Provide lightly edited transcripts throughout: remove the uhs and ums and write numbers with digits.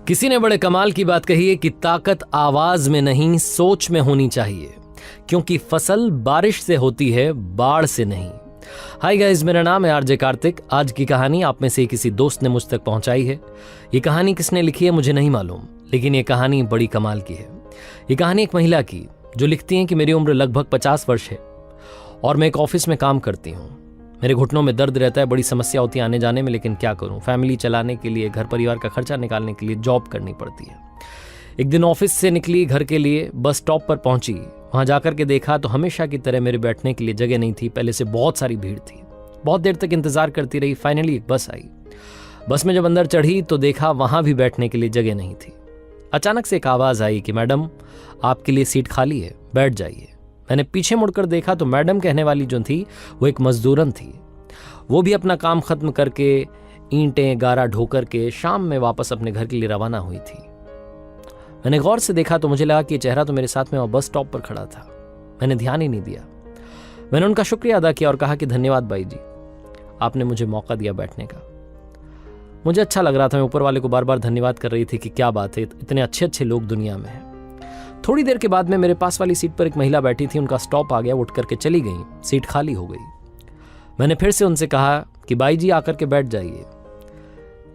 किसी ने बड़े कमाल की बात कही है कि ताकत आवाज में नहीं सोच में होनी चाहिए, क्योंकि फसल बारिश से होती है, बाढ़ से नहीं। हाय गाइस, मेरा नाम है आरजे कार्तिक। आज की कहानी आप में से किसी दोस्त ने मुझ तक पहुंचाई है। ये कहानी किसने लिखी है मुझे नहीं मालूम, लेकिन ये कहानी बड़ी कमाल की है। ये कहानी एक महिला की जो लिखती है कि मेरी उम्र लगभग 50 वर्ष है और मैं एक ऑफिस में काम करती हूँ। मेरे घुटनों में दर्द रहता है, बड़ी समस्या होती है आने जाने में, लेकिन क्या करूं, फैमिली चलाने के लिए, घर परिवार का खर्चा निकालने के लिए जॉब करनी पड़ती है। एक दिन ऑफिस से निकली घर के लिए, बस स्टॉप पर पहुंची। वहां जाकर के देखा तो हमेशा की तरह मेरे बैठने के लिए जगह नहीं थी। पहले से बहुत सारी भीड़ थी। बहुत देर तक इंतजार करती रही। फाइनली एक बस आई। बस में जब अंदर चढ़ी तो देखा वहां भी बैठने के लिए जगह नहीं थी। अचानक से एक आवाज आई कि मैडम, आपके लिए सीट खाली है, बैठ जाइए। मैंने पीछे मुड़कर देखा तो मैडम कहने वाली जो थी वो एक मजदूरन थी। वो भी अपना काम खत्म करके ईंटें गारा ढो करके शाम में वापस अपने घर के लिए रवाना हुई थी। मैंने गौर से देखा तो मुझे लगा कि चेहरा तो मेरे साथ में और बस स्टॉप पर खड़ा था। मैंने ध्यान ही नहीं दिया। मैंने उनका शुक्रिया अदा किया और कहा कि धन्यवाद बाई जी, आपने मुझे मौका दिया बैठने का। मुझे अच्छा लग रहा था। मैं ऊपर वाले को बार बार धन्यवाद कर रही थी कि क्या बात है, इतने अच्छे अच्छे लोग दुनिया में हैं। थोड़ी देर के बाद में मेरे पास वाली सीट पर एक महिला बैठी थी। उनका स्टॉप आ गया, उठ करके चली गई, सीट खाली हो गई। मैंने फिर से उनसे कहा कि बाई जी आकर के बैठ जाइए,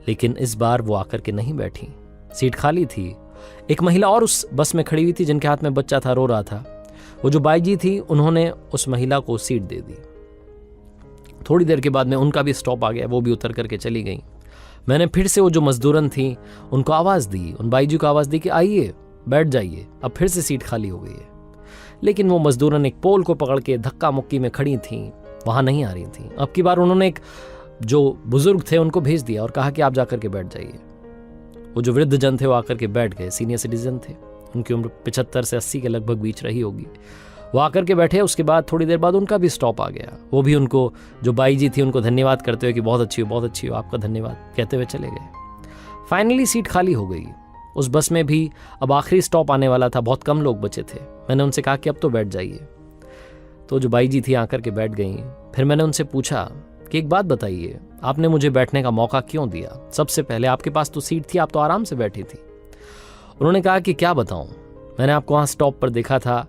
लेकिन इस बार वो आकर के नहीं बैठी। सीट खाली थी। एक महिला और उस बस में खड़ी हुई थी जिनके हाथ में बच्चा था, रो रहा था। वो जो बाई जी थी उन्होंने उस महिला को सीट दे दी। थोड़ी देर के बाद में उनका भी स्टॉप आ गया, वो भी उतर करके चली गई। मैंने फिर से वो जो मजदूरन थी उनको आवाज दी, उन बाई जी को आवाज दी कि आइए बैठ जाइए। अब फिर से सीट खाली हो गई है, लेकिन वो मजदूरन एक पोल को पकड़ के धक्का मुक्की में खड़ी थी, वहां नहीं आ रही थी। अब की बार उन्होंने एक जो बुजुर्ग थे उनको भेज दिया और कहा कि आप जाकर के बैठ जाइए। वो जो वृद्ध जन थे वो आकर के बैठ गए। सीनियर सिटीजन थे, उनकी उम्र 75 से 80 के लगभग बीच रही होगी। वो आकर के बैठे। उसके बाद थोड़ी देर बाद उनका भी स्टॉप आ गया। वो भी उनको, जो बाई जी थी, उनको धन्यवाद करते हुए कि बहुत अच्छी हो, बहुत अच्छी हो, आपका धन्यवाद कहते हुए चले गए। फाइनली सीट खाली हो गई। उस बस में भी अब आखिरी स्टॉप आने वाला था, बहुत कम लोग बचे थे। मैंने उनसे कहा कि अब तो बैठ जाइए। तो जो बाई जी थी आकर के बैठ गई। फिर मैंने उनसे पूछा कि एक बात बताइए, आपने मुझे बैठने का मौका क्यों दिया? सबसे पहले आपके पास तो सीट थी, आप तो आराम से बैठी थी। उन्होंने कहा कि क्या बताऊं, मैंने आपको वहां स्टॉप पर देखा था,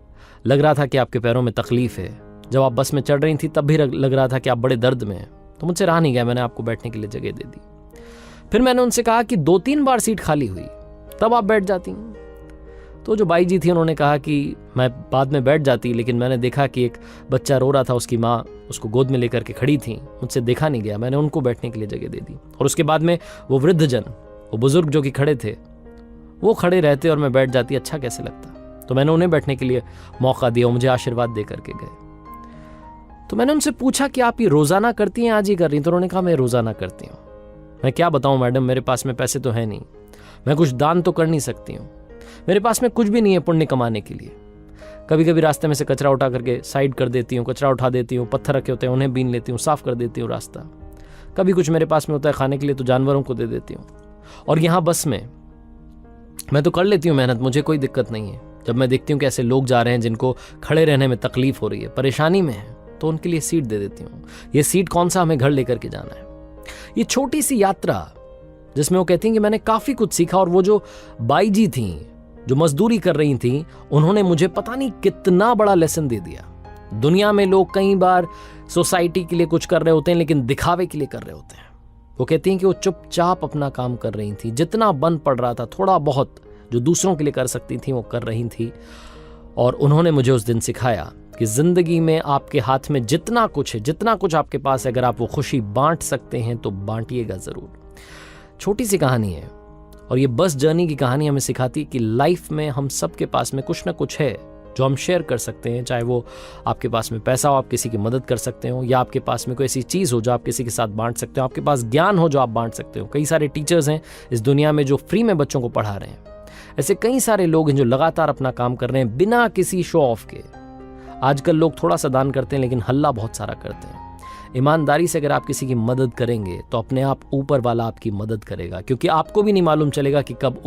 लग रहा था कि आपके पैरों में तकलीफ है। जब आप बस में चढ़ रही थी तब भी लग रहा था कि आप बड़े दर्द में हैं। तो मुझसे रहा नहीं गया, मैंने आपको बैठने के लिए जगह दे दी। फिर मैंने उनसे कहा कि 2-3 बार सीट खाली हुई, तब आप बैठ जाती। तो जो बाई जी थी उन्होंने कहा कि मैं बाद में बैठ जाती, लेकिन मैंने देखा कि एक बच्चा रो रहा था, उसकी माँ उसको गोद में लेकर के खड़ी थी, मुझसे देखा नहीं गया, मैंने उनको बैठने के लिए जगह दे दी। और उसके बाद में वो वृद्ध जन, वो बुजुर्ग जो कि खड़े थे, वो खड़े रहते और मैं बैठ जाती, अच्छा कैसे लगता। तो मैंने उन्हें बैठने के लिए मौका दिया, मुझे आशीर्वाद दे करके गए। तो मैंने उनसे पूछा कि आप ये रोजाना करती हैं, आज ही कर रही? तो उन्होंने कहा मैं रोजाना करती हूँ। मैं क्या बताऊँ मैडम, मेरे पास में पैसे तो है नहीं, मैं कुछ दान तो कर नहीं सकती हूँ, मेरे पास में कुछ भी नहीं है पुण्य कमाने के लिए। कभी कभी रास्ते में से कचरा उठा करके साइड कर देती हूँ, कचरा उठा देती हूँ, पत्थर रखे होते हैं उन्हें बीन लेती हूँ, साफ कर देती हूँ रास्ता। कभी कुछ मेरे पास में होता है खाने के लिए तो जानवरों को दे देती हूँ। और यहाँ बस में मैं तो कर लेती हूँ मेहनत, मुझे कोई दिक्कत नहीं है। जब मैं देखती हूँ कि ऐसे लोग जा रहे हैं जिनको खड़े रहने में तकलीफ हो रही है, परेशानी में है, तो उनके लिए सीट दे देती हूँ। ये सीट कौन सा, हमें घर लेकर के जाना है। ये छोटी सी यात्रा जिसमें वो कहती हैं कि मैंने काफी कुछ सीखा। और वो जो बाई जी थी जो मजदूरी कर रही थी, उन्होंने मुझे पता नहीं कितना बड़ा लेसन दे दिया। दुनिया में लोग कई बार सोसाइटी के लिए कुछ कर रहे होते हैं, लेकिन दिखावे के लिए कर रहे होते हैं। वो कहती हैं कि वो चुपचाप अपना काम कर रही थी, जितना बन पड़ रहा था, थोड़ा बहुत जो दूसरों के लिए कर सकती थी वो कर रही थी। और उन्होंने मुझे उस दिन सिखाया कि जिंदगी में आपके हाथ में जितना कुछ है, जितना कुछ आपके पास है, अगर आप वो खुशी बांट सकते हैं तो बांटिएगा जरूर। छोटी सी कहानी है, और ये बस जर्नी की कहानी हमें सिखाती है कि लाइफ में हम सबके पास में कुछ ना कुछ है जो हम शेयर कर सकते हैं। चाहे वो आपके पास में पैसा हो, आप किसी की मदद कर सकते हो, या आपके पास में कोई ऐसी चीज़ हो जो आप किसी के साथ बांट सकते हो, आपके पास ज्ञान हो जो आप बांट सकते हो। कई सारे टीचर्स हैं इस दुनिया में जो फ्री में बच्चों को पढ़ा रहे हैं। ऐसे कई सारे लोग हैं जो लगातार अपना काम कर रहे हैं बिना किसी शो ऑफ के। आजकल लोग थोड़ा सा दान करते हैं लेकिन हल्ला बहुत सारा करते हैं। ईमानदारी से अगर आप किसी की मदद करेंगे तो अपने आप ऊपर वाला आपकी मदद करेगा, क्योंकि आपको भी नहीं मालूम चलेगा कि कब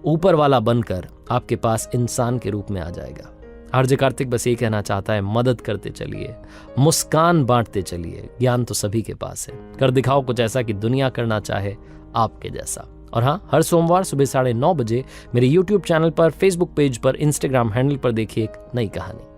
ऊपर वाला बनकर आपके पास इंसान के रूप में आ जाएगा। आरजे कार्तिक बस ये कहना चाहता है, मदद करते चलिए, मुस्कान बांटते चलिए। ज्ञान तो सभी के पास है। कर दिखाओ कुछ ऐसा कि दुनिया करना चाहे आपके जैसा। और हाँ, हर सोमवार सुबह 9:30 बजे मेरे YouTube चैनल पर, Facebook पेज पर, Instagram हैंडल पर देखिए एक नई कहानी।